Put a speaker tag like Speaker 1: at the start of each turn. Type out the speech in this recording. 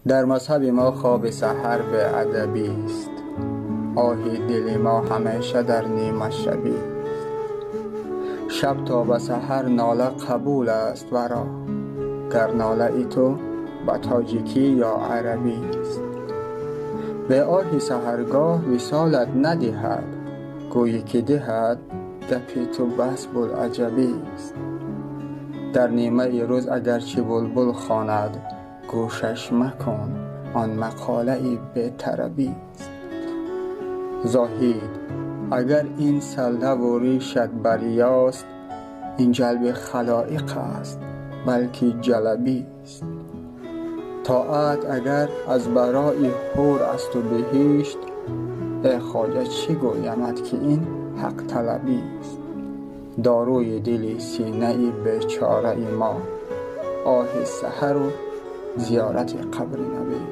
Speaker 1: در مذهب ما خواب سحر به ادبی است. آه دل ما همیشه در نیمه شبی است. شب تا به سحر ناله قبول است ورا، گر ناله ای تو به تاجیکی یا عربی است. به آه سحرگاه وصالت ندهد، گویی که دهد گپ تو بس بوالعجبی است. در نیمه روز اگرچه بلبل خواند، گوشش مکن آن مقاله به طربی است. زاهد اگر این سلطه و ریشت بریاست، این جلب خلایق است بلکه جلبی است. طاعت اگر از برای حور است و بهشت، ای خواجه چه گویمت که این حق طلبی است. داروی دل سینه بیچاره ما، آه سحر و زیارت قبر نبی.